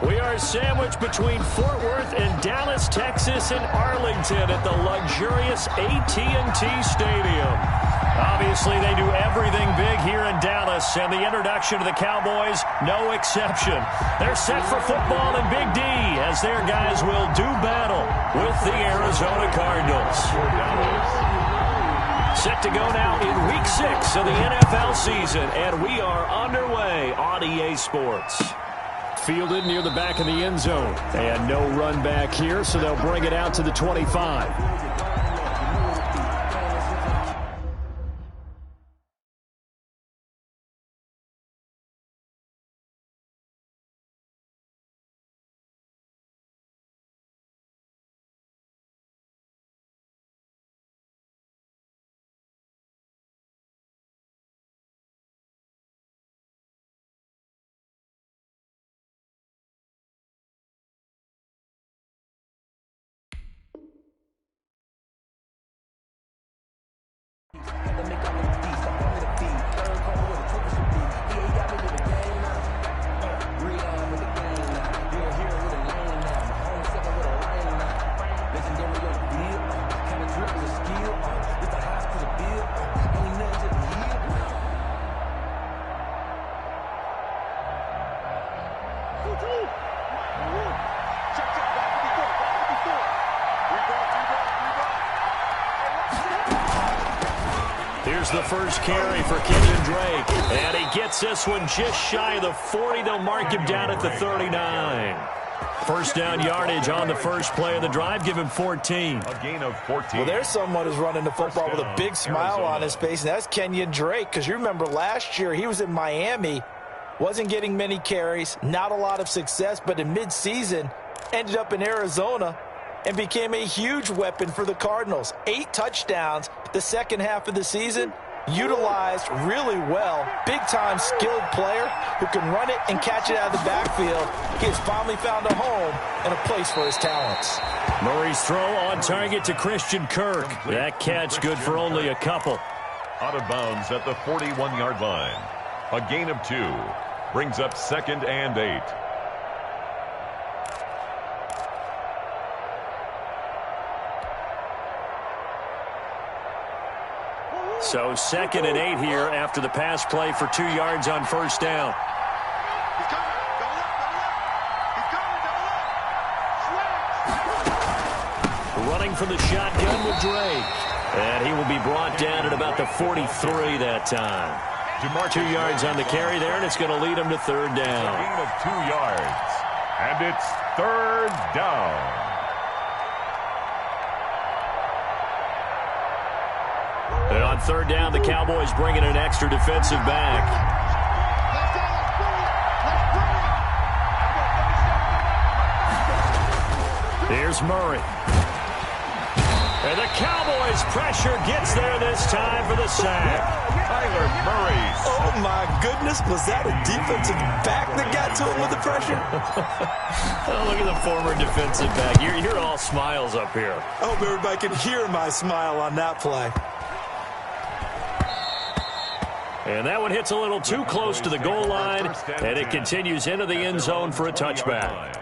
We are sandwiched between Fort Worth and Dallas, Texas, and Arlington at the luxurious AT&T Stadium. Obviously, they do everything big here in Dallas, and the introduction to the Cowboys, no exception. They're set for football in Big D as their guys will do battle with the Arizona Cardinals. Set to go now in Week 6 of the NFL season, and we are underway on EA Sports. Fielded near the back of the end zone, and no run back here, so they'll bring it out to the 25. Here's the first carry for Kenyon Drake, and he gets this one just shy of the 40. They'll mark him down at the 39. First down yardage on the first play of the drive. Give him 14. A gain of 14. Well, there's someone who's running the football with a big smile on his face, and that's Kenyon Drake, because you remember last year he was in Miami, wasn't getting many carries, not a lot of success, but in midseason ended up in Arizona and became a huge weapon for the Cardinals. 8 touchdowns the second half of the season, utilized really well. Big-time skilled player who can run it and catch it out of the backfield. He has finally found a home and a place for his talents. Murray's throw on target to Christian Kirk. That catch good for only a couple. Out of bounds at the 41-yard line. A gain of 2. Brings up 2nd and 8. So 2nd and 8 here after the pass play for 2 yards on first down. Running from the shotgun with Drake. And he will be brought down at about the 43 that time. 2 yards on the carry there, and it's going to lead him to 3rd down. A gain of 2 yards. And it's 3rd down. And on 3rd down, the Cowboys bring in an extra defensive back. Here's Murray. And the Cowboys pressure gets there this time for the sack. Kyler Murray. Oh, my goodness. Was that a defensive back that got to him with the pressure? Oh, look at the former defensive back. You're all smiles up here. I hope everybody can hear my smile on that play. And that one hits a little too close to the goal line, and it continues into the end zone for a touchback.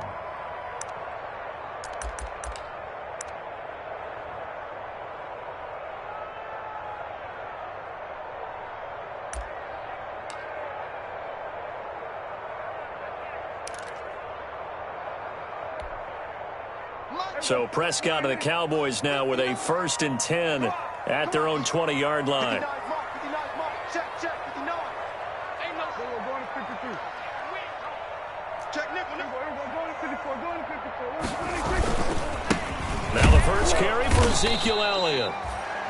So Prescott and the Cowboys now with a 1st and 10 at their own 20-yard line. Now the first carry for Ezekiel Elliott.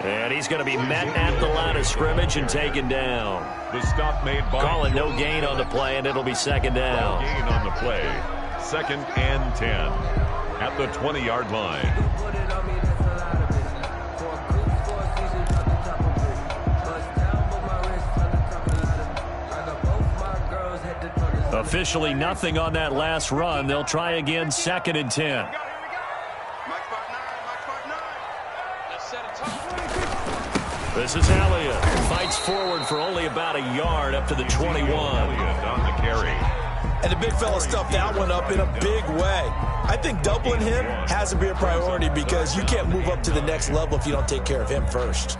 And he's going to be met at the line of scrimmage and taken down. The stop made by calling no gain on the play, and it'll be 2nd down. No gain on the play. 2nd and 10 at the 20-yard line. Officially nothing on that last run. They'll try again, 2nd and 10. This is Elliott. Fights forward for only about a yard up to the 21. Elliott on the carry. And the big fella stuffed that one up in a big way. I think doubling him has to be a priority because you can't move up to the next level if you don't take care of him first.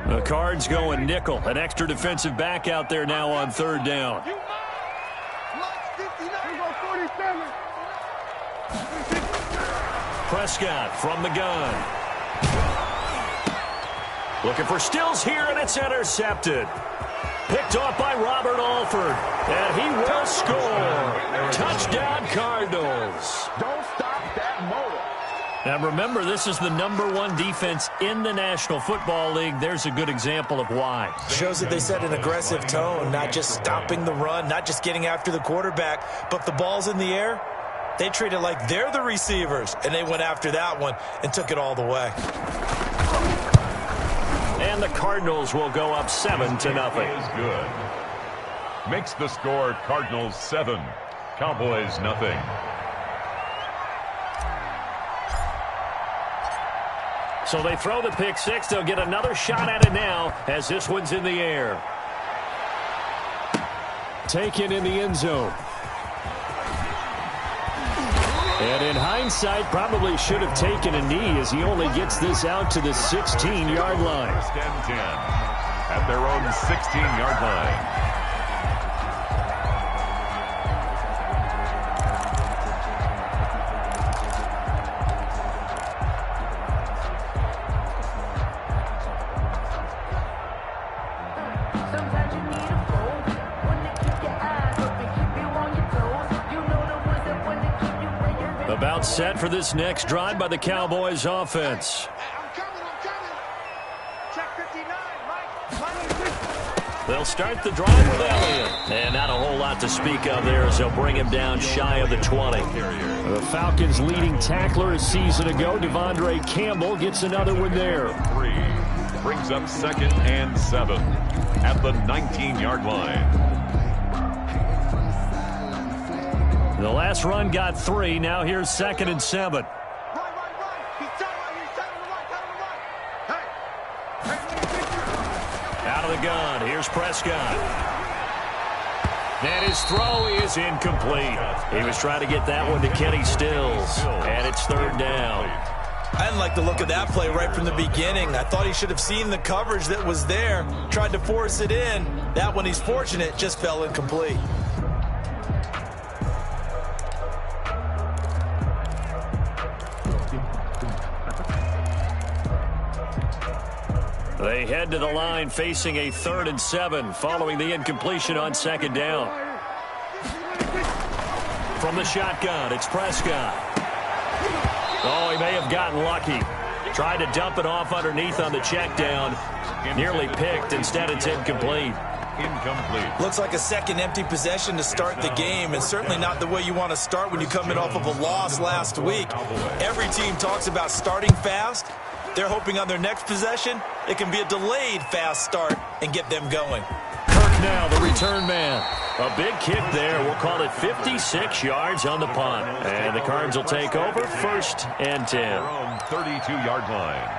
The Cards going nickel. An extra defensive back out there now on third down. Prescott from the gun. Looking for Stills here, and it's intercepted. Picked off by Robert Alford, and he will score. Touchdown, Cardinals. Don't stop that motor. Now remember, this is the #1 defense in the National Football League. There's a good example of why. Shows that they set an aggressive tone, not just stopping the run, not just getting after the quarterback, but the ball's in the air. They treat it like they're the receivers, and they went after that one and took it all the way. And the Cardinals will go up 7-0. Is good. Makes the score Cardinals 7, Cowboys nothing. So they throw the pick six. They'll get another shot at it now as this one's in the air. Taken in the end zone. And in hindsight, probably should have taken a knee as he only gets this out to the 16-yard line. First and 10 at their own 16-yard line. About set for this next drive by the Cowboys offense. They'll start the drive with Elliott. And not a whole lot to speak of there as they'll bring him down shy of the 20. The Falcons' leading tackler a season ago, Devondre Campbell, gets another one there. 3 brings up 2nd and 7 at the 19-yard line. The last run got 3. Now here's 2nd and 7. Out of the gun. Here's Prescott. And his throw is incomplete. He was trying to get that one to Kenny Stills. And it's 3rd down. I didn't like the look of that play right from the beginning. I thought he should have seen the coverage that was there, tried to force it in. That one, he's fortunate, just fell incomplete. They head to the line facing a 3rd and 7 following the incompletion on 2nd down. From the shotgun, it's Prescott. Oh, he may have gotten lucky. Tried to dump it off underneath on the check down. Nearly picked. Instead, it's incomplete. Incomplete. Looks like a second empty possession to start the game, and certainly not the way you want to start when you come in off of a loss last week. Every team talks about starting fast. They're hoping on their next possession, it can be a delayed fast start and get them going. Kirk now, the return man. A big kick there. We'll call it 56 yards on the punt. And the Cards will take over 1st and 10. Their own 32-yard line.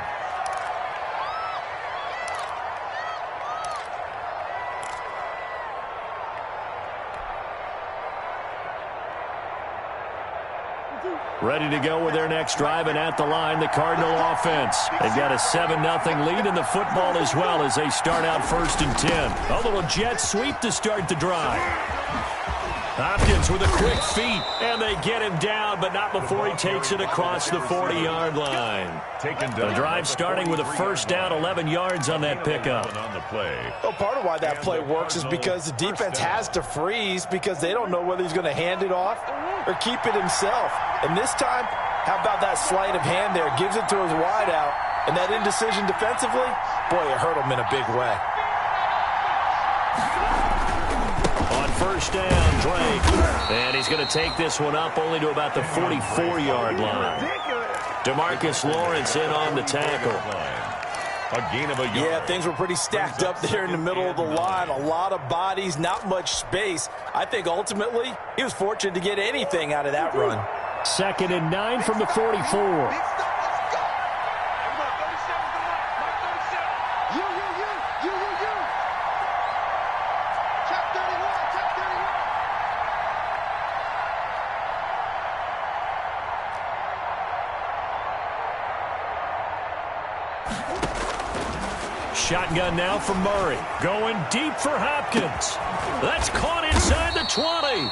Ready to go with their next drive, and at the line, the Cardinal offense. They've got a 7-0 lead in the football as well as they start out 1st and 10. A little jet sweep to start the drive. Hopkins with a quick feet, and they get him down, but not before he takes it across the 40-yard line. The drive starting with a 1st down, 11 yards on that pickup. Well, part of why that play works is because the defense has to freeze because they don't know whether he's going to hand it off or keep it himself. And this time, how about that sleight of hand there? Gives it to his wideout, and that indecision defensively, boy, it hurt him in a big way. On 1st down, Drake. And he's going to take this one up only to about the 44-yard line. DeMarcus Lawrence in on the tackle. A gain of a yard. Yeah, things were pretty stacked up there in the middle of the line. A lot of bodies, not much space. I think ultimately he was fortunate to get anything out of that run. 2nd and 9 from the 44. Shotgun now for Murray. Going deep for Hopkins. That's caught inside the 20.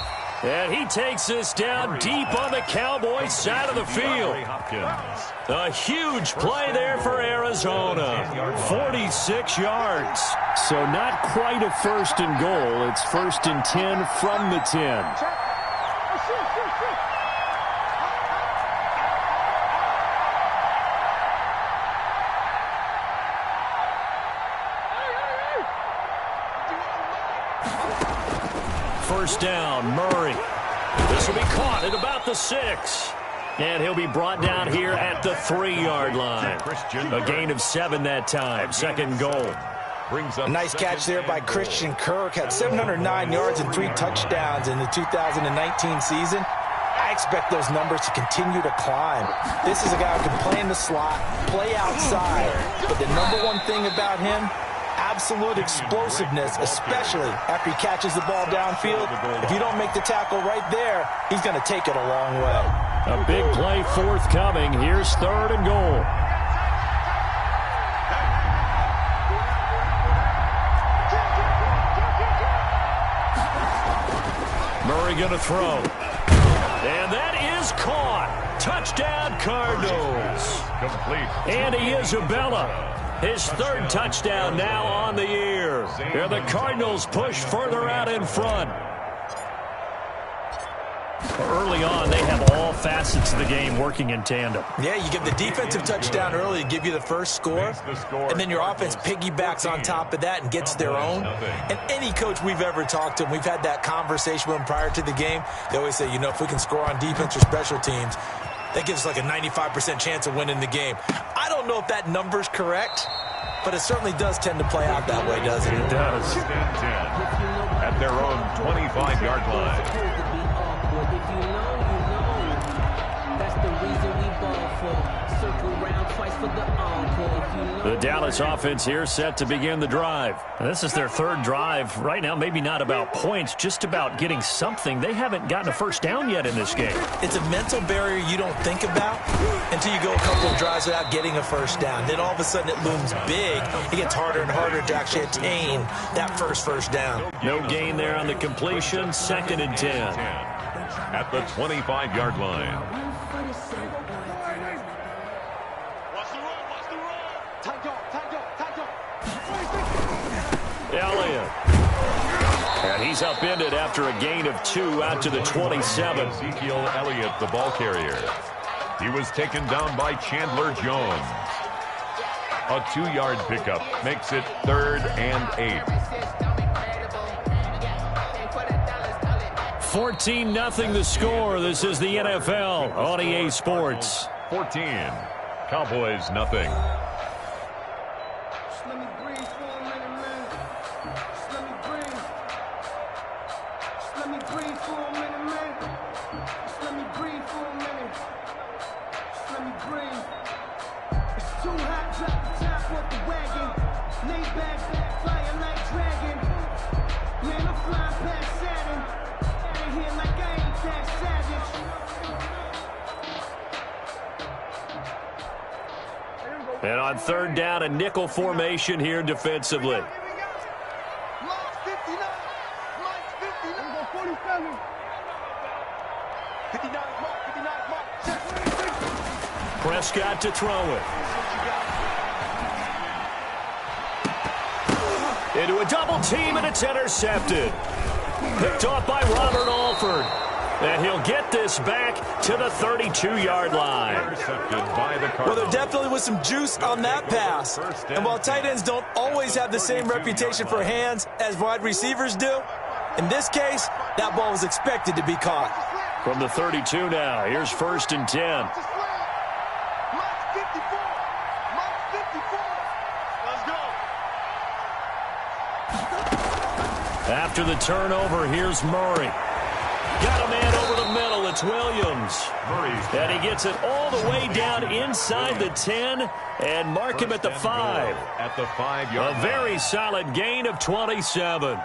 And he takes this down deep on the Cowboys side of the field. A huge play there for Arizona. 46 yards. So not quite a 1st and goal. It's 1st and 10 from the 10. First down, Murray. This will be caught at about the 6. And he'll be brought down here at the 3-yard line. A gain of 7 that time. 2nd goal. A nice catch there by Christian Kirk. Had 709 yards and 3 touchdowns in the 2019 season. I expect those numbers to continue to climb. This is a guy who can play in the slot, play outside. But the number one thing about him, absolute explosiveness, especially after he catches the ball downfield. If you don't make the tackle right there, he's going to take it a long way. A big play forthcoming. Here's 3rd and goal. Murray going to throw. And that is caught. Touchdown, Cardinals. Complete. Andy Isabella. His 3rd touchdown now on the year. And the Cardinals push further out in front. Early on, they have all facets of the game working in tandem. Yeah, you give the defensive touchdown early to give you the first score, and then your offense piggybacks on top of that and gets their own. And any coach we've ever talked to, and we've had that conversation with them prior to the game, they always say, you know, if we can score on defense or special teams, that gives us like a 95% chance of winning the game. I don't know if that number's correct, but it certainly does tend to play out that way, doesn't it? It does. At their own 25-yard line. If you know, you know. That's the reason we ball for. Circle round twice for the encore. If you know, The Dallas offense here set to begin the drive. And this is their 3rd drive. Right now, maybe not about points, just about getting something. They haven't gotten a first down yet in this game. It's a mental barrier you don't think about until you go a couple of drives without getting a first down. Then all of a sudden it looms big. It gets harder and harder to actually attain that first down. No gain there on the completion. 2nd and 10. At the 25-yard line. Elliott. And he's upended after a gain of 2 out to the 27. Ezekiel Elliott, the ball carrier. He was taken down by Chandler Jones. A 2-yard pickup makes it 3rd and 8. 14-0 the score. This is the NFL on EA Sports. 14. Cowboys nothing. Just let me breathe for a minute, man. Just let me breathe. Just let me breathe for a minute, man. Just let me breathe for a minute. Just let me breathe. It's too hot, drop the top off the wagon. Lay back, flying like dragon. Man, I'm flying past Saturn. Out of here like I ain't that savage. And on 3rd down, a nickel formation here defensively. Prescott to throw it. Into a double team, and it's intercepted. Picked off by Robert Alford. And he'll get this back to the 32-yard line. Well, there definitely was some juice on that pass. And while tight ends don't always have the same reputation for hands as wide receivers do, in this case, that ball was expected to be caught. From the 32 now, here's 1st and 10. After the turnover, here's Murray. Got a man over the middle. It's Williams. And he gets it all the way down inside the 10 and mark him at the 5. At the 5-yard line. A very solid gain of 27.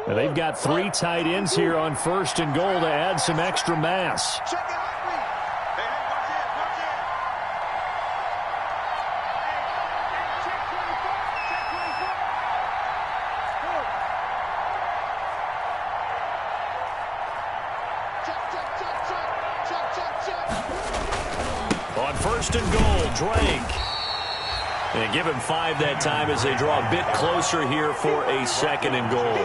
Now they've got 3 tight ends here on 1st and goal to add some extra mass. On 1st and goal, Drake. And give him 5 that time as they draw a bit closer here for a 2nd and goal.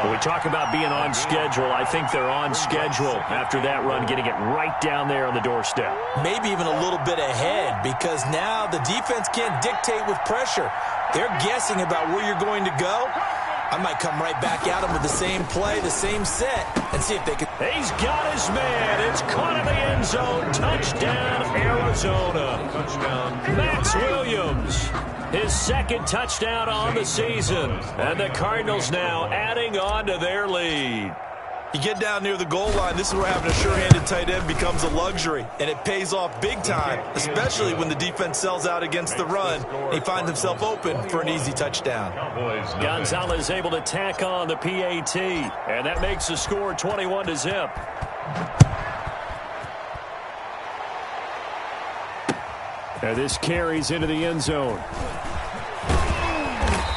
When we talk about being on schedule, I think they're on schedule after that run, getting it right down there on the doorstep. Maybe even a little bit ahead, because now the defense can't dictate with pressure. They're guessing about where you're going to go. I might come right back at him with the same play, the same set, and see if they can. He's got his man. It's caught in the end zone. Touchdown, Arizona. Touchdown. Max Williams, his 2nd touchdown on the season. And the Cardinals now adding on to their lead. You get down near the goal line, this is where having a sure-handed tight end becomes a luxury, and it pays off big time, especially when the defense sells out against the run. He finds himself open for an easy touchdown. Gonzalez able to tack on the PAT, and that makes the score 21-0. And this carries into the end zone.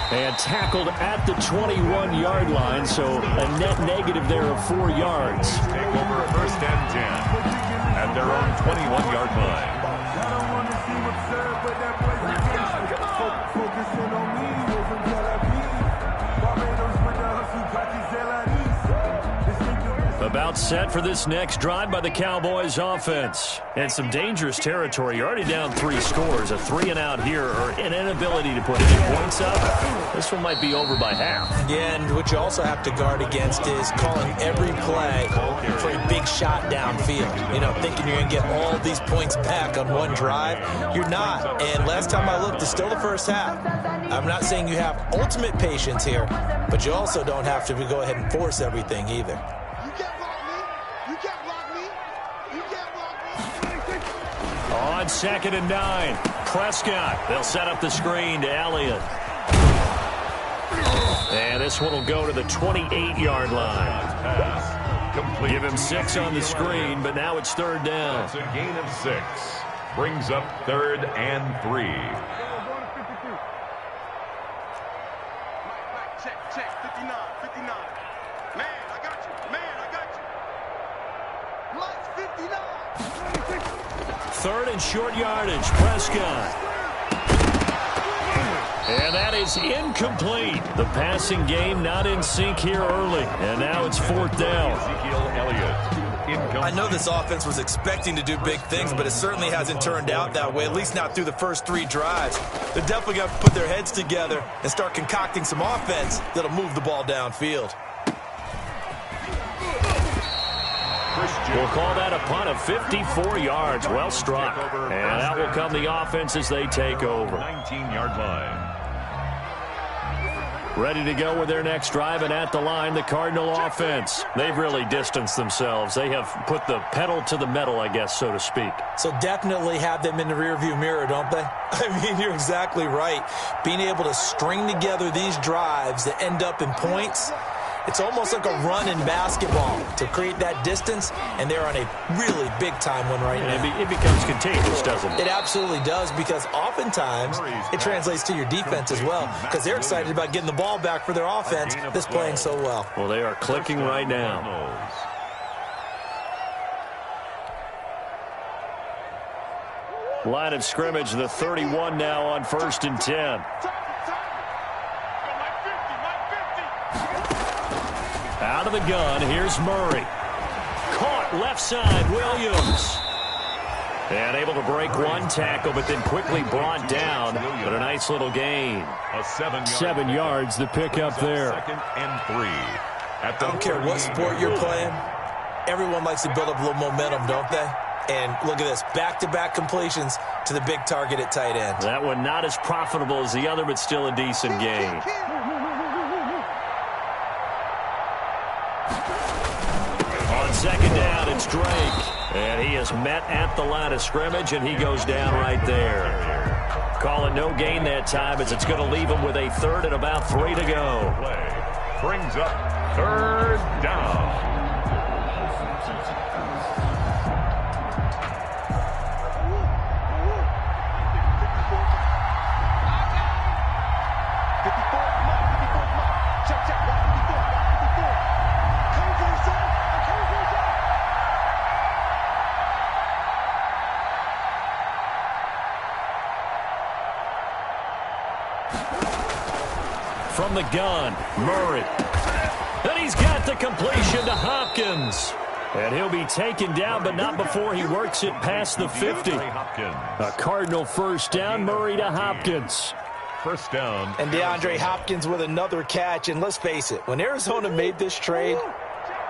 And tackled at the 21-yard line, so a net negative there of 4 yards. Take over 1st and 10 at their own 21-yard line. About set for this next drive by the Cowboys offense. And some dangerous territory. You're already down 3 scores. A 3-and-out here, or an inability to put any points up. This one might be over by half. Yeah, and what you also have to guard against is calling every play for a big shot downfield. You know, thinking you're going to get all these points back on one drive. You're not. And last time I looked, it's still the first half. I'm not saying you have ultimate patience here, but you also don't have to go ahead and force everything either. On 2nd and 9, Prescott. They'll set up the screen to Elliott. And this one will go to the 28-yard line. Give him 6 on the screen, but now it's 3rd down. That's a gain of 6. Brings up 3rd and 3. Check, 59. Man, I got you. Mike's 59. 3rd and short yardage, Prescott. And that is incomplete. The passing game not in sync here early. And now it's 4th down. Ezekiel Elliott. I know this offense was expecting to do big things, but it certainly hasn't turned out that way, at least not through the first 3 drives. They're definitely going to put their heads together and start concocting some offense that'll move the ball downfield. We'll call that a punt of 54 yards. Well struck. And out will come the offense as they take over. 19-yard line. Ready to go with their next drive, and at the line, the Cardinal offense. They've really distanced themselves. They have put the pedal to the metal, I guess, so to speak. So definitely have them in the rearview mirror, don't they? I mean, you're exactly right. Being able to string together these drives that end up in points, it's almost like a run in basketball to create that distance, and they're on a really big-time one right now. It becomes contagious, doesn't it? It absolutely does, because oftentimes it translates to your defense as well, because they're excited about getting the ball back for their offense that's playing so well. Well, they are clicking right now. Line of scrimmage, the 31 now on 1st and 10. Out of the gun, here's Murray. Caught left side, Williams. And able to break one tackle, but then quickly brought down. But a nice little gain. A 7 yards, the pickup there. 2nd and 3. I don't care what sport you're playing. Everyone likes to build up a little momentum, don't they? And look at this, back-to-back completions to the big target at tight end. That one not as profitable as the other, but still a decent gain. On second down, it's Drake. And he is met at the line of scrimmage, and he goes down right there. Call it no gain that time, as it's going to leave him with a third and about 3 to go. Play brings up third down. From the gun, Murray. And he's got the completion to Hopkins. And he'll be taken down, but not before he works it past the 50. A Cardinal first down, Murray to Hopkins. First down. And DeAndre Hopkins with another catch. And let's face it, when Arizona made this trade,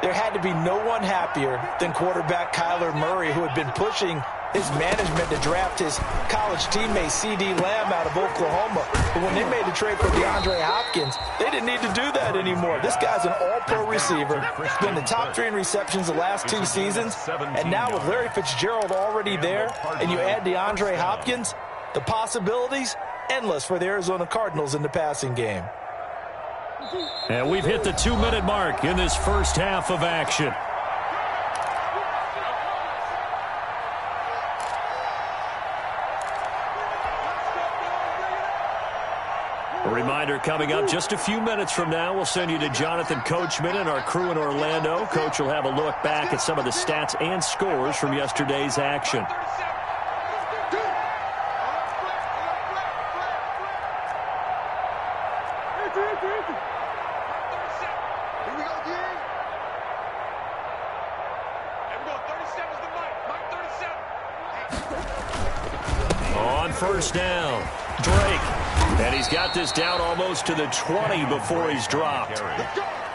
there had to be no one happier than quarterback Kyler Murray, who had been pushing his management to draft his college teammate C.D. Lamb out of Oklahoma. But when they made the trade for DeAndre Hopkins, they didn't need to do that anymore. This guy's an all-pro receiver. He's been the top 3 in receptions the last 2 seasons. And now with Larry Fitzgerald already there, and you add DeAndre Hopkins, the possibilities endless for the Arizona Cardinals in the passing game. And we've hit the 2-minute mark in this first half of action. A reminder coming up just a few minutes from now, we'll send you to Jonathan Coachman and our crew in Orlando. Coach will have a look back at some of the stats and scores from yesterday's action. On first down, Drake. And he's got this down almost to the 20 before he's dropped.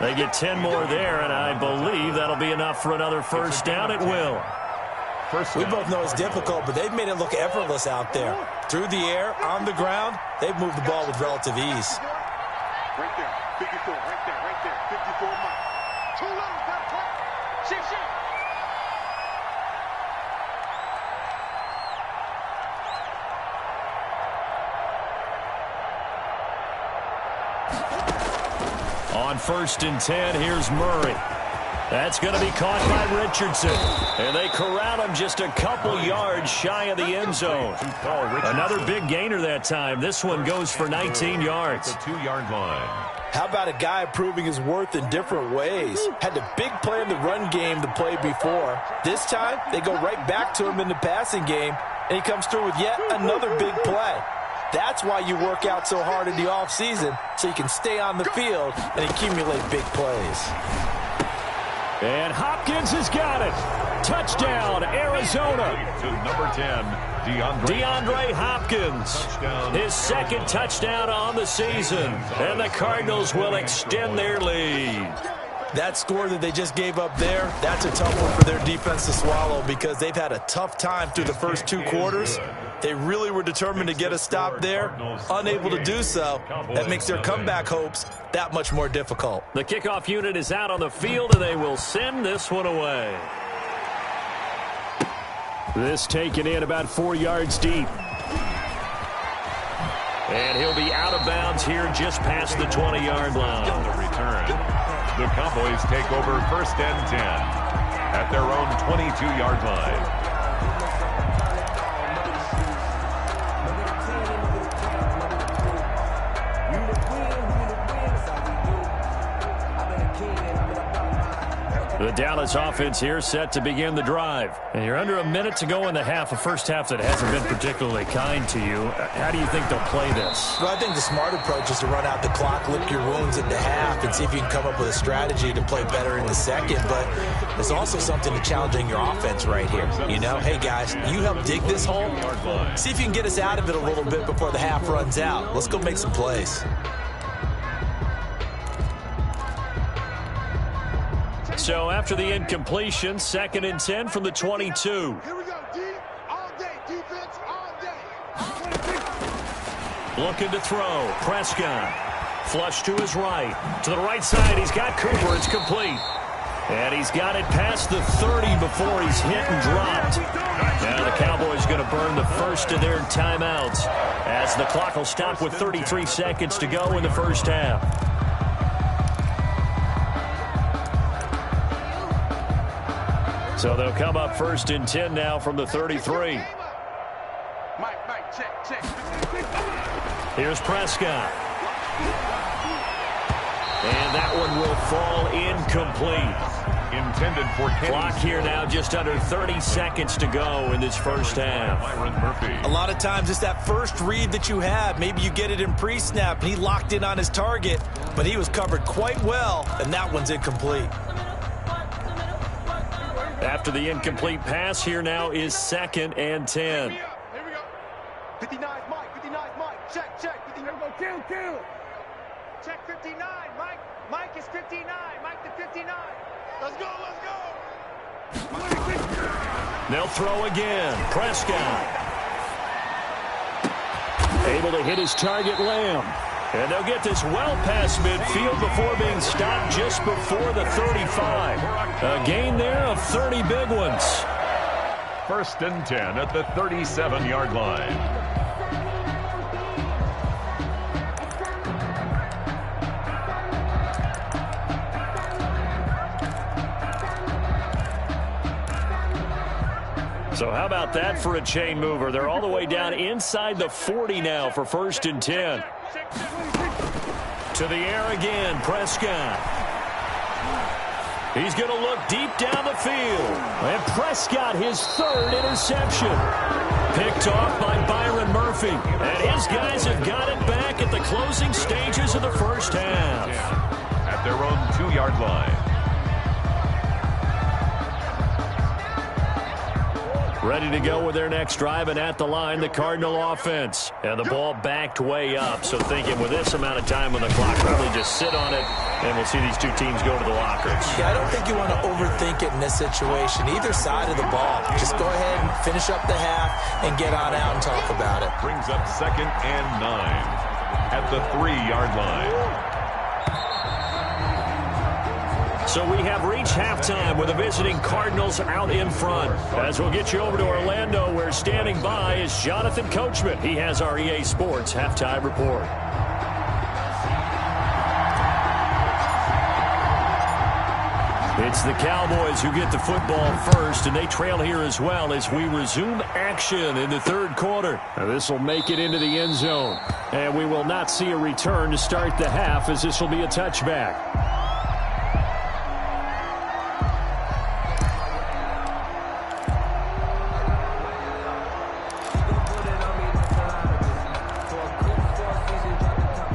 They get 10 more there, and I believe that'll be enough for another first down. It will. We both know it's difficult, but they've made it look effortless out there. Through the air, on the ground, they've moved the ball with relative ease. Right there, 54, right there, 54 Mike. Too low, got caught. Shift. On first and 10, here's Murray. That's going to be caught by Richardson. And they corral him just a couple yards shy of the end zone. Another big gainer that time. This one goes for 19 yards. The 2-yard line. How about a guy proving his worth in different ways? Had the big play in the run game to play before. This time, they go right back to him in the passing game, and he comes through with yet another big play. That's why you work out so hard in the offseason, so you can stay on the field and accumulate big plays. And Hopkins has got it. Touchdown, Arizona. To number 10, DeAndre Hopkins. Touchdown. His second touchdown on the season. And the Cardinals will extend their lead. That score that they just gave up there, that's a tough one for their defense to swallow because they've had a tough time through the first 2 quarters. They really were determined to get a stop there, unable to do so. That makes their comeback hopes that much more difficult. The kickoff unit is out on the field, and they will send this one away. This taken in about 4 yards deep. And he'll be out of bounds here just past the 20-yard line. On the return, the Cowboys take over first and 10 at their own 22-yard line. The Dallas offense here set to begin the drive. And you're under a minute to go in the half, a first half that hasn't been particularly kind to you. How do you think they'll play this? Well, I think the smart approach is to run out the clock, lick your wounds into half, and see if you can come up with a strategy to play better in the second. But there's also something to challenging your offense right here. You know, hey, guys, you help dig this hole. See if you can get us out of it a little bit before the half runs out. Let's go make some plays. So after the incompletion, 2nd and 10 from the 22. Here we go, D. All day, defense, all day. Looking to throw. Prescott. Flush to his right. To the right side, he's got Cooper. It's complete. And he's got it past the 30 before he's hit and dropped. Now the Cowboys going to burn the first of their timeouts as the clock will stop with 33 seconds to go in the first half. So they'll come up 1st and 10 now from the 33. Mike, check. Here's Prescott. And that one will fall incomplete. Intended for Kenny. Clock here now, just under 30 seconds to go in this first half. Byron Murphy. A lot of times it's that first read that you have. Maybe you get it in pre-snap, and he locked in on his target, but he was covered quite well, and that one's incomplete. After the incomplete pass, here now is 2nd and 10. Here we go. 59, Mike. Check. 59. Kill. Check 59, Mike. Mike is 59. Mike to 59. Let's go. They'll throw again. Prescott. Able to hit his target, Lamb. And they'll get this well past midfield before being stopped just before the 35. A gain there of 30 big ones. 1st and 10 at the 37-yard line. So how about that for a chain mover? They're all the way down inside the 40 now for 1st and 10. To the air again, Prescott. He's going to look deep down the field. And Prescott, his 3rd interception. Picked off by Byron Murphy. And his guys have got it back at the closing stages of the first half. At their own 2-yard line. Ready to go with their next drive, and at the line, the Cardinal offense. And the ball backed way up, so thinking with this amount of time on the clock, probably just sit on it, and we'll see these two teams go to the lockers. Yeah, I don't think you want to overthink it in this situation. Either side of the ball. Just go ahead and finish up the half and get on out and talk about it. Brings up 2nd and 9 at the 3-yard line. So we have reached halftime with the visiting Cardinals out in front. As we'll get you over to Orlando, where standing by is Jonathan Coachman. He has our EA Sports halftime report. It's the Cowboys who get the football first, and they trail here as well as we resume action in the 3rd quarter. Now this will make it into the end zone, and we will not see a return to start the half, as this will be a touchback.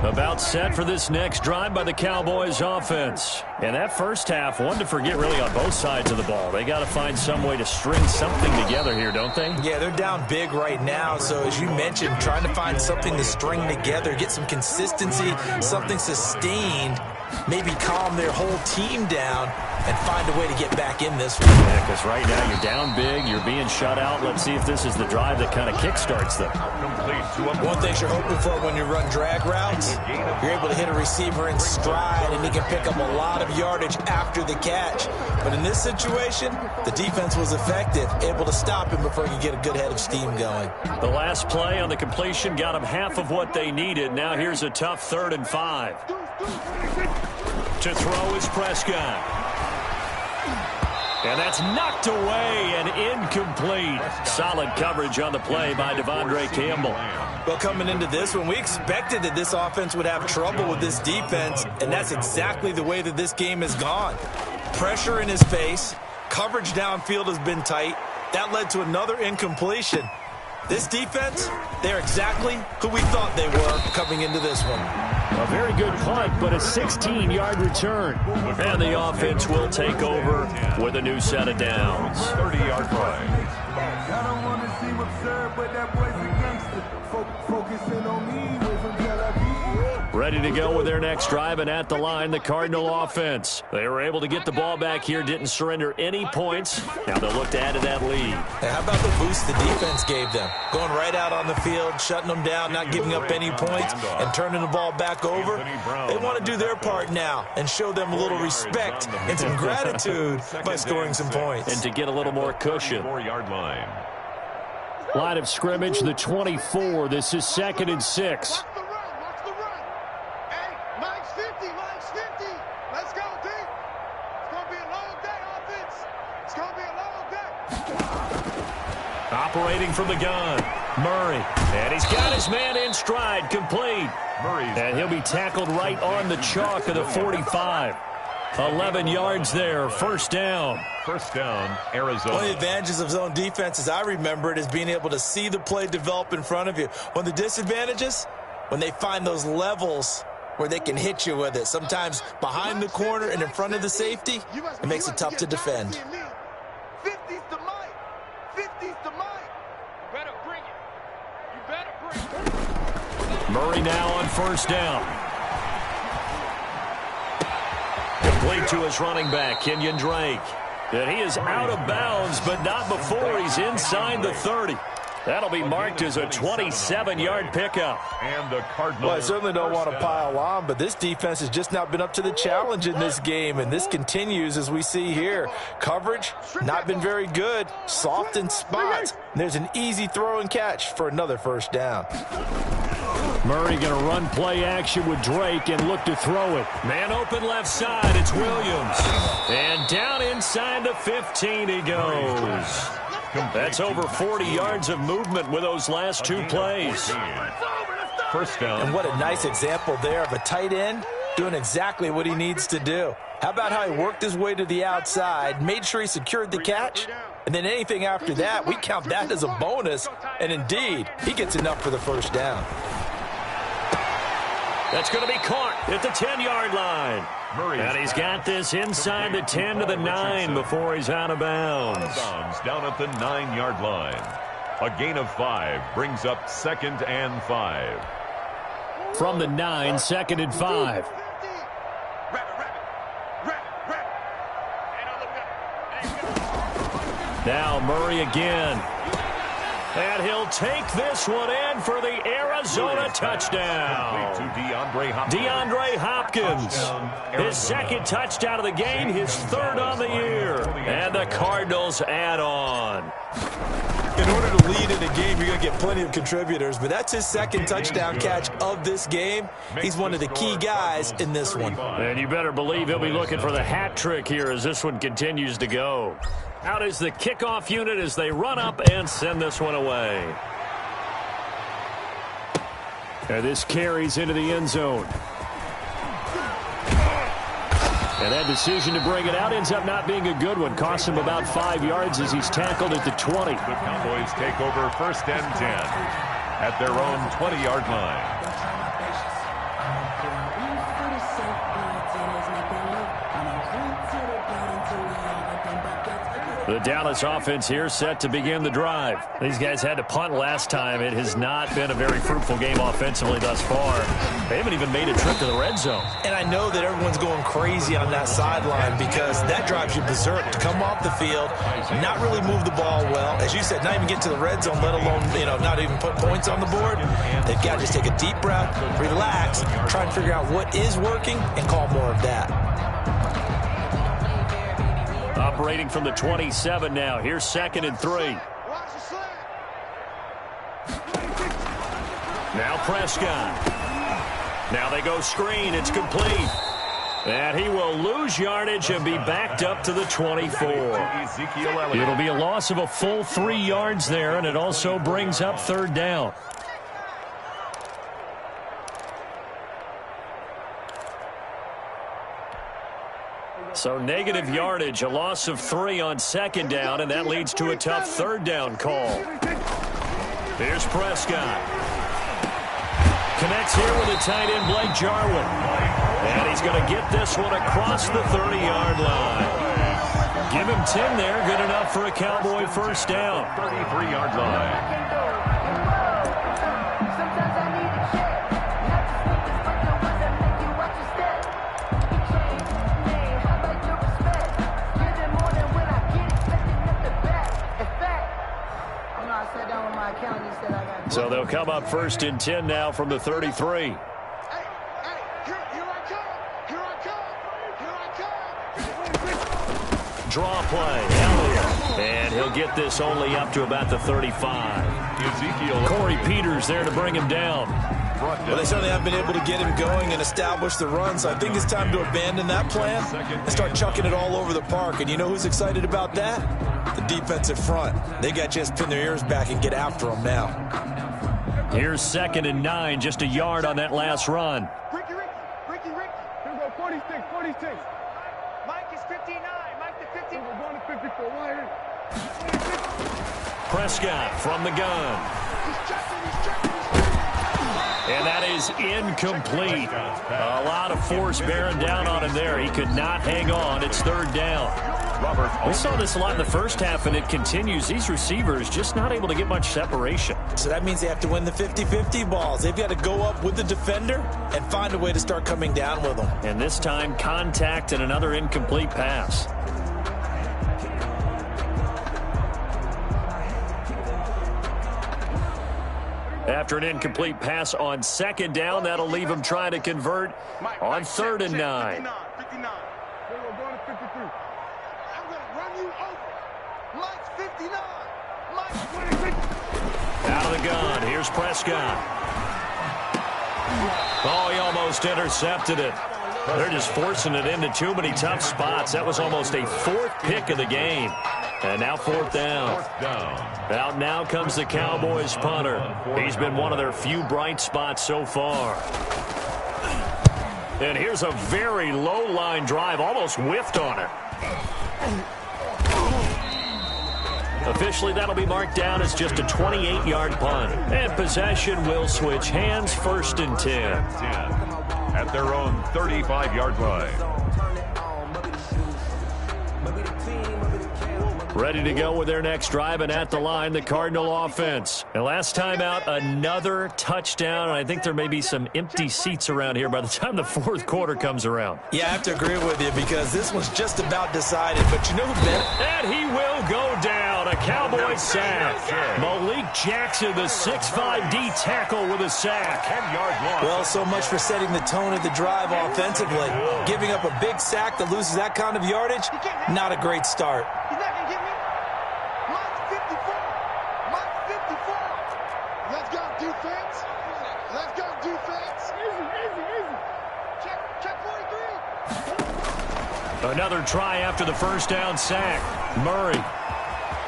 About set for this next drive by the Cowboys offense. And that first half, one to forget really on both sides of the ball. They got to find some way to string something together here, don't they? Yeah, they're down big right now. So as you mentioned, trying to find something to string together, get some consistency, something sustained, maybe calm their whole team down and find a way to get back in this one. Yeah, because right now you're down big, you're being shut out. Let's see if this is the drive that kind of kickstarts them. One thing you're hoping for when you run drag routes, you're able to hit a receiver in stride and he can pick up a lot of yardage after the catch. But in this situation, the defense was effective, able to stop him before he could get a good head of steam going. The last play on the completion got them half of what they needed. Now here's a tough 3rd and 5. To throw is Prescott. And that's knocked away and incomplete. Solid coverage on the play by Devondre Campbell. Well, coming into this one, we expected that this offense would have trouble with this defense, and that's exactly the way that this game has gone. Pressure in his face, coverage downfield has been tight. That led to another incompletion. This defense, they're exactly who we thought they were coming into this one. A very good punt, but a 16-yard return. And the offense will take over with a new set of downs. 30-yard line. I don't want to seem absurd, but that boy's a gangster. Focusing on me, way from Tel Aviv. Ready to go with their next drive, and at the line, the Cardinal offense. They were able to get the ball back here, didn't surrender any points. Now they'll look to add to that lead. Hey, how about the boost the defense gave them? Going right out on the field, shutting them down, not giving up any points, and turning the ball back over. They want to do their part now and show them a little respect and some gratitude by scoring some points. And to get a little more cushion. Line of scrimmage, the 24. This is 2nd and 6. Watch the run. Hey, Mike's 50. Let's go, D. It's going to be a long day, offense. It's going to be a long day. Operating from the gun, Murray. And he's got his man in stride, complete. And he'll be tackled right on the chalk of the 45. 11 yards there, first down. First down, Arizona. One of the advantages of zone defense, as I remember it, is being able to see the play develop in front of you. One of the disadvantages, when they find those levels where they can hit you with it, sometimes behind the corner and in front of the safety, it makes it tough to defend. 50's the Mike. 50's the Mike. You better bring it. Murray now on first down. Complete to his running back, Kenyon Drake. And he is out of bounds, but not before he's inside the 30. That'll be marked as a 27-yard pickup. And the Cardinals. Well, I certainly don't want to pile on, but this defense has just not been up to the challenge in this game, and this continues as we see here. Coverage, not been very good. Soft in spots. And there's an easy throw and catch for another first down. Murray going to run play action with Drake and look to throw it. Man open left side, it's Williams. And down inside the 15 he goes. That's over 40 yards of movement with those last two plays. First down. And what a nice example there of a tight end doing exactly what he needs to do. How about how he worked his way to the outside, made sure he secured the catch, and then anything after that, we count that as a bonus. And indeed, he gets enough for the first down. That's going to be caught at the 10-yard line. And he's got this inside the 10 to the 9 before he's out of bounds. Down at the 9-yard line. A gain of 5 brings up 2nd and 5. From the 9, 2nd and 5. Now Murray again. And he'll take this one in for the Arizona touchdown. DeAndre Hopkins. His second touchdown of the game, his third on the year. And the Cardinals add on. In order to lead in a game, you're going to get plenty of contributors, but that's his second touchdown catch of this game. He's one of the key guys in this one. And you better believe he'll be looking for the hat trick here as this one continues to go. Out is the kickoff unit as they run up and send this one away. And this carries into the end zone. And that decision to bring it out ends up not being a good one. Costs him about 5 yards as he's tackled at the 20. The Cowboys take over 1st and 10 at their own 20-yard line. The Dallas offense here set to begin the drive. These guys had to punt last time. It has not been a very fruitful game offensively thus far. They haven't even made a trip to the red zone. And I know that everyone's going crazy on that sideline because that drives you berserk to come off the field, not really move the ball well. As you said, not even get to the red zone, let alone, not even put points on the board. They've got to just take a deep breath, relax, try and figure out what is working and call more of that. Operating from the 27 now. Here's 2nd and 3. Now Prescott. Now they go screen. It's complete. And he will lose yardage and be backed up to the 24. It'll be a loss of a full 3 yards there, and it also brings up 3rd down. So negative yardage, a loss of 3 on 2nd down, and that leads to a tough 3rd down call. Here's Prescott. Connects here with a tight end, Blake Jarwin. And he's going to get this one across the 30-yard line. Give him 10 there, good enough for a Cowboy first down. 33-yard line. So they'll come up 1st and 10 now from the 33. Draw play, Elliott, and he'll get this only up to about the 35. Ezekiel. Corey Peters there to bring him down. Well, they certainly haven't been able to get him going and establish the run, so I think it's time to abandon that plan and start chucking it all over the park. And you know who's excited about that? The defensive front. They got a chance to pin their ears back and get after them now. Here's 2nd and 9, just a yard on that last run. Ricky. Here we go, 46. Mike is 59. Mike the 50. We're going to 54. Right here. Prescott from the gun. He's checking. And that is incomplete. A lot of force bearing down on him there. He could not hang on. It's 3rd down. We saw this a lot in the first half, and it continues. These receivers just not able to get much separation. So that means they have to win the 50-50 balls. They've got to go up with the defender and find a way to start coming down with them. And this time, contact and another incomplete pass. After an incomplete pass on 2nd down, that'll leave him trying to convert on 3rd and 9. 59. We're going to 53. I'm going to run you over. Mike's 59. Mike's 26. Out of the gun. Here's Prescott. Oh, he almost intercepted it. They're just forcing it into too many tough spots. That was almost a 4th pick of the game. And now 4th down. Out now comes the Cowboys punter. He's been one of their few bright spots so far. And here's a very low line drive, almost whiffed on it. Officially, that'll be marked down as just a 28-yard punt. And possession will switch hands, 1st and 10. At their own 35-yard line. Ready to go with their next drive, and at the line, the Cardinal offense. And last time out, another touchdown, and I think there may be some empty seats around here by the time the 4th quarter comes around. Yeah, I have to agree with you because this one's just about decided. But you know who bet? And he will go down. A Cowboys sack. Malik Jackson, the 6'5" D tackle with a sack. 10-yard loss. Well, so much for setting the tone of the drive offensively. Giving up a big sack that loses that kind of yardage, not a great start. He's not going to get me. Mike's 54. Mike's 54. Let's go, defense. Let's go, defense. Easy. Check 43. Another try after the 1st down sack. Murray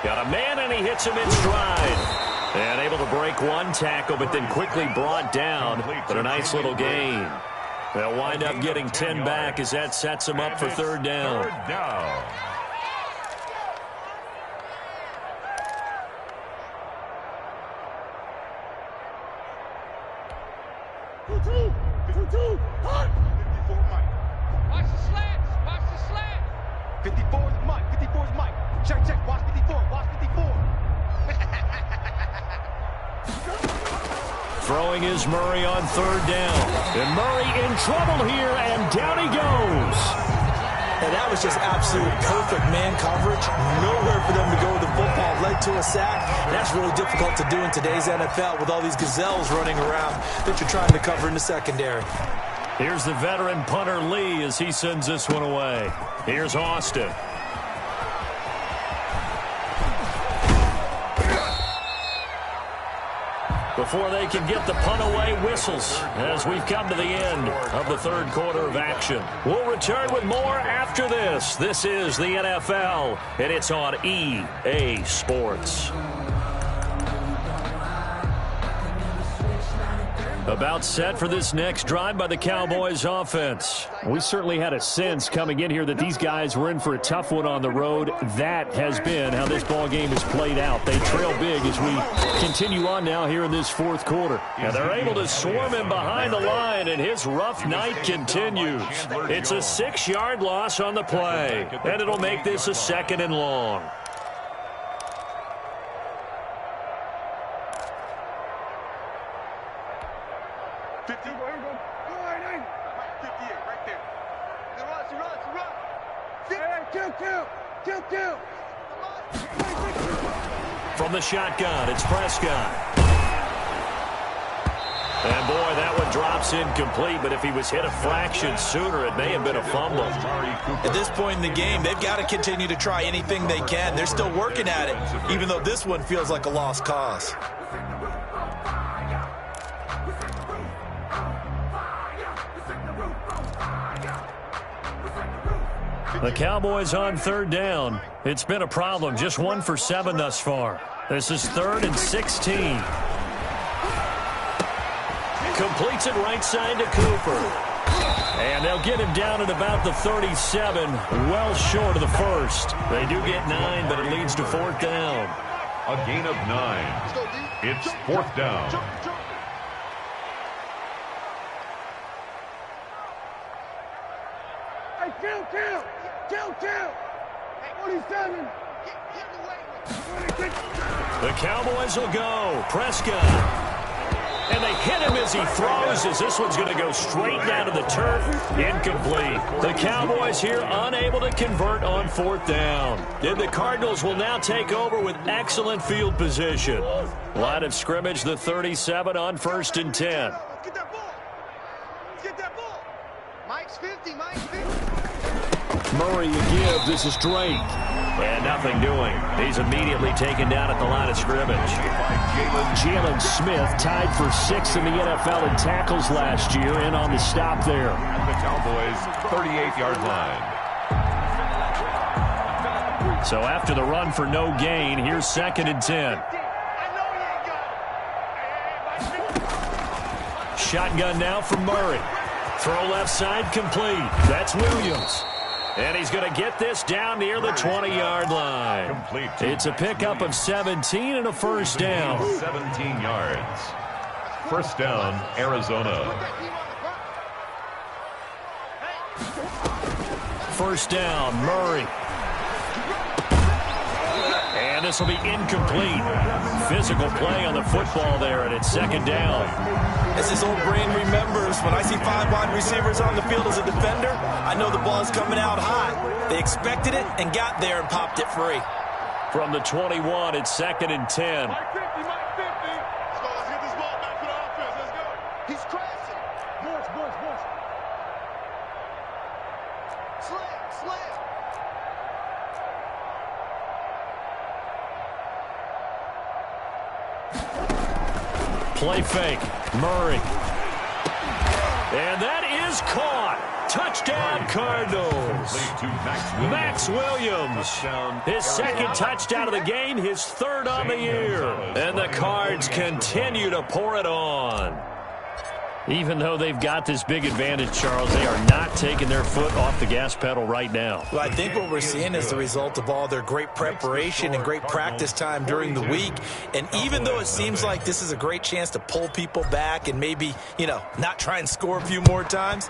got a man, and he hits him in stride. And able to break one tackle, but then quickly brought down. But a nice little gain. They'll wind up getting 10 back as that sets them up for 3rd down. 3rd down. Two, hot. 54 Mike. Watch the slant. 54 is Mike. 54 is Mike. Check. Watch 54. Throwing is Murray on 3rd down. And Murray in trouble here, and down he goes. And that was just absolute perfect man coverage. Nowhere for them to go with the football. Led to a sack. And that's really difficult to do in today's NFL with all these gazelles running around that you're trying to cover in the secondary. Here's the veteran punter Lee as he sends this one away. Here's Austin. Before they can get the punt away, whistles as we've come to the end of the 3rd quarter of action. We'll return with more after this. This is the NFL, and it's on EA Sports. About set for this next drive by the Cowboys offense. We certainly had a sense coming in here that these guys were in for a tough one on the road. That has been how this ball game has played out. They trail big as we continue on now here in this 4th quarter. And they're able to swarm him behind the line, and his rough night continues. It's a 6-yard loss on the play, and it'll make this a 2nd and long. From the shotgun, it's Prescott. And, boy, that one drops incomplete, but if he was hit a fraction sooner, it may have been a fumble. At this point in the game, they've got to continue to try anything they can. They're still working at it, even though this one feels like a lost cause. The Cowboys on third down. It's been a problem. Just 1 for 7 thus far. This is 3rd and 16. Completes it right side to Cooper. And they'll get him down at about the 37, well short of the first. They do get 9, but it leads to 4th down. A gain of 9. It's 4th down. Hey, kill! 47. The Cowboys will go. Prescott. And they hit him as he throws, as this one's going to go straight down to the turf. Incomplete. The Cowboys here unable to convert on 4th down. And the Cardinals will now take over with excellent field position. Line of scrimmage, the 37 on 1st and 10. Let's get that ball. Let's get that ball. Mike's 50. Mike's 50. Murray again. This is Drake. And nothing doing. He's immediately taken down at the line of scrimmage. Jalen Smith tied for 6th in the NFL in tackles last year, and on the stop there. At the Cowboys' 38-yard line. So after the run for no gain, here's 2nd and 10. Shotgun now from Murray. Throw left side complete. That's Williams. And he's going to get this down near the 20-yard line. Complete. It's a pickup of 17 and a 1st down. 17 yards. 1st down, Arizona. 1st down, Murray. And this will be incomplete. Physical play on the football there, and it's 2nd down. As his old brain remembers, when I see 5 wide receivers on the field as a defender, I know the ball's coming out hot. They expected it and got there and popped it free. From the 21, it's 2nd and 10. Mike 50. Let's go. Let's get this ball back for the offense. Let's go. He's crashing. Bush. Slam. Play fake. Murray. And that is caught. Touchdown, Cardinals. Max Williams. His 2nd touchdown of the game, his 3rd on the year. And the Cards continue to pour it on. Even though they've got this big advantage, Charles, they are not taking their foot off the gas pedal right now. Well, I think what we're seeing is the result of all their great preparation and great practice time during the week. And even though it seems like this is a great chance to pull people back and maybe, not try and score a few more times,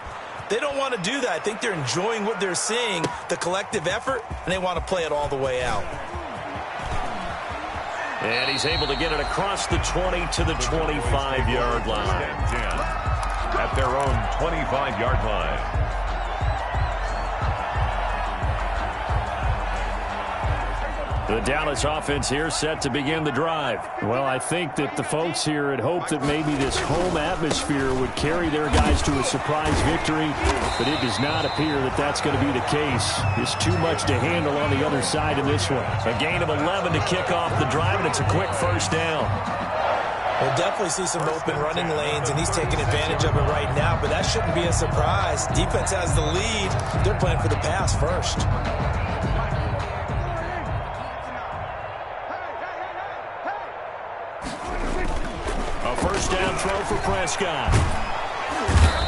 they don't want to do that. I think they're enjoying what they're seeing, the collective effort, and they want to play it all the way out. And he's able to get it across the 20 to the 25-yard line. At their own 25-yard line. The Dallas offense here set to begin the drive. Well, I think that the folks here had hoped that maybe this home atmosphere would carry their guys to a surprise victory, but it does not appear that that's going to be the case. There's too much to handle on the other side in this one. A gain of 11 to kick off the drive, and it's a quick 1st down. We'll definitely see some open running lanes, and he's taking advantage of it right now, but that shouldn't be a surprise. Defense has the lead. They're playing for the pass first. A 1st down throw for Prescott.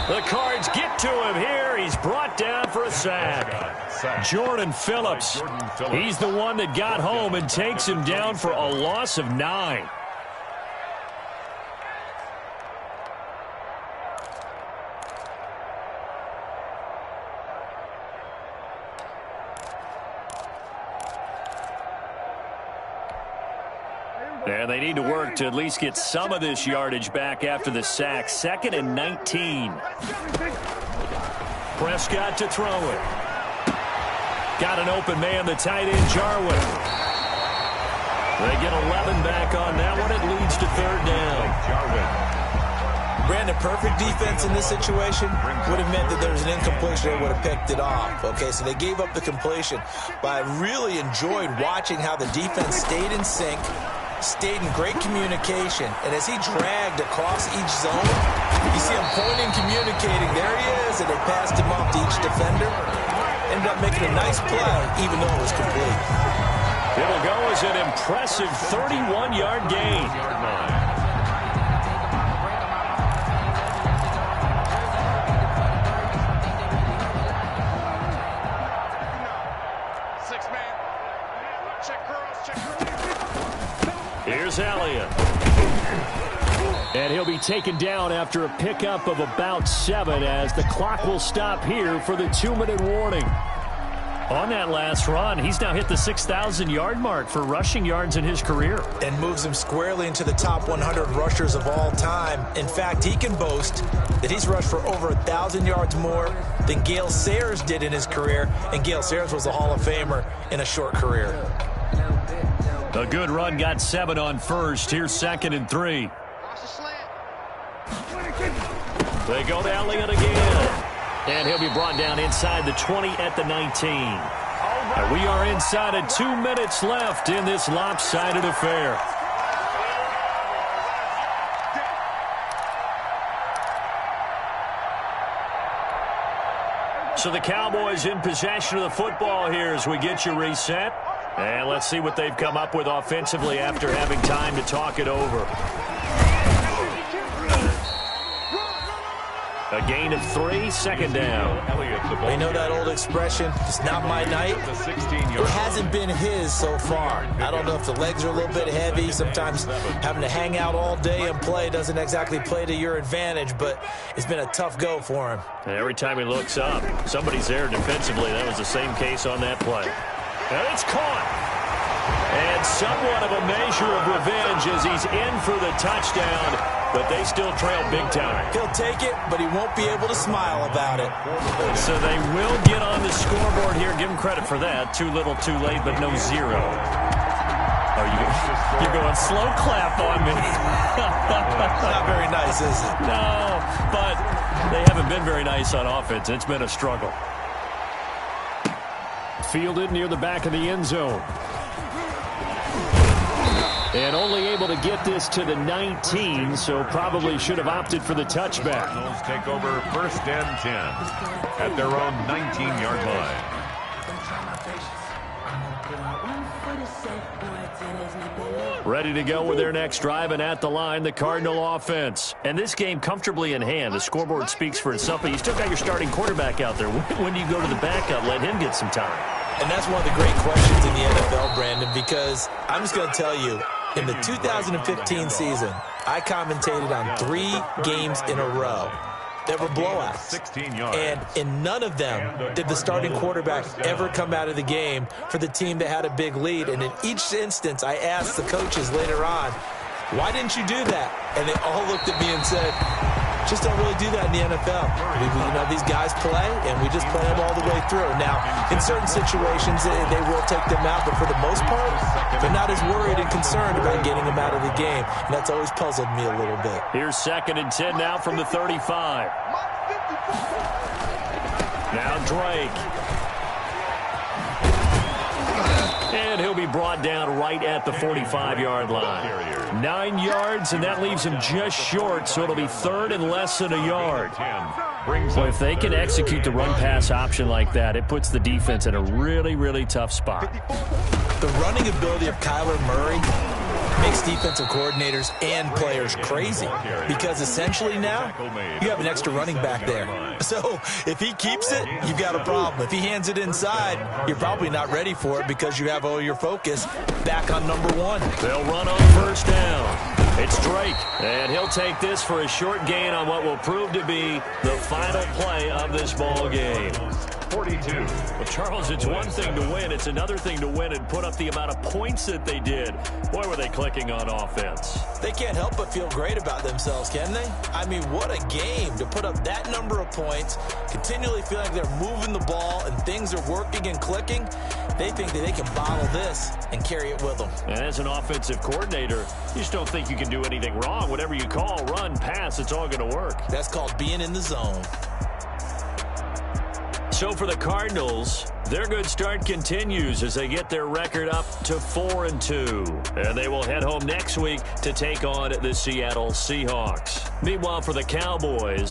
The Cards get to him here. He's brought down for a sack. Jordan Phillips. He's the one that got home and takes him down for a loss of 9. And they need to work to at least get some of this yardage back after the sack. 2nd and 19. Prescott to throw it. Got an open man, the tight end, Jarwin. They get 11 back on that one. It leads to 3rd down. Brandon, perfect defense in this situation would have meant that there was an incompletion. They would have picked it off. Okay, so they gave up the completion. But I really enjoyed watching how the defense stayed in sync, stayed in great communication. And as he dragged across each zone, you see him pointing, communicating. There he is, and they passed him off to each defender. Ended up making a nice play, even though it was complete. It'll go as an impressive 31-yard gain. Here's Elliott. And he'll be taken down after a pickup of about 7 as the clock will stop here for the 2-minute warning. On that last run, he's now hit the 6,000-yard mark for rushing yards in his career. And moves him squarely into the top 100 rushers of all time. In fact, he can boast that he's rushed for over 1,000 yards more than Gale Sayers did in his career. And Gale Sayers was a Hall of Famer in a short career. A good run got 7 on first. Here's 2nd and 3. They go to Elliott again. And he'll be brought down inside the 20 at the 19. And we are inside of 2 minutes left in this lopsided affair. So the Cowboys in possession of the football here as we get you reset. And let's see what they've come up with offensively after having time to talk it over. A gain of 3, 2nd down. You know that old expression, it's not my night? It hasn't been his so far. I don't know if the legs are a little bit heavy. Sometimes having to hang out all day and play doesn't exactly play to your advantage, but it's been a tough go for him. And every time he looks up, somebody's there defensively. That was the same case on that play. And it's caught. And somewhat of a measure of revenge as he's in for the touchdown, but they still trail big time. He'll take it, but he won't be able to smile about it. So they will get on the scoreboard here. Give him credit for that. Too little, too late, but no 0. You're going slow clap on me. It's not very nice, is it? No, but they haven't been very nice on offense. It's been a struggle. Fielded near the back of the end zone. And only able to get this to the 19, so probably should have opted for the touchback. Cardinals take over 1st and 10 at their own 19-yard line. Ready to go with their next drive, and at the line, the Cardinal offense. And this game comfortably in hand. The scoreboard speaks for itself, but you still got your starting quarterback out there. When do you go to the backup? Let him get some time. And that's one of the great questions in the NFL, Brandon, because I'm just going to tell you, in the 2015 season, I commentated on 3 games in a row that were blowouts. And in none of them did the starting quarterback ever come out of the game for the team that had a big lead. And in each instance, I asked the coaches later on, why didn't you do that? And they all looked at me and said, just don't really do that in the NFL. These guys play, and we just play them all the way through. Now, in certain situations, they will take them out, but for the most part, they're not as worried and concerned about getting them out of the game, and that's always puzzled me a little bit. Here's 2nd and 10 now from the 35. Now Drake. And he'll be brought down right at the 45-yard line. 9 yards, and that leaves him just short, so it'll be 3rd and less than a yard. Well, if they can execute the run-pass option like that, it puts the defense in a really, really tough spot. The running ability of Kyler Murray makes defensive coordinators and players crazy because essentially now you have an extra running back there. So if he keeps it, you've got a problem. If he hands it inside, you're probably not ready for it because you have all your focus back on number 1. They'll run on 1st down. It's Drake, and he'll take this for a short gain on what will prove to be the final play of this ball game. 42. Well, Charles, it's one thing to win. It's another thing to win and put up the amount of points that they did. Boy, were they clicking on offense. They can't help but feel great about themselves, can they? I mean, what a game to put up that number of points, continually feel like they're moving the ball and things are working and clicking. They think that they can bottle this and carry it with them. And as an offensive coordinator, you just don't think you can do anything wrong. Whatever you call, run, pass, it's all going to work. That's called being in the zone. So for the Cardinals, their good start continues as they get their record up to 4-2. And they will head home next week to take on the Seattle Seahawks. Meanwhile, for the Cowboys,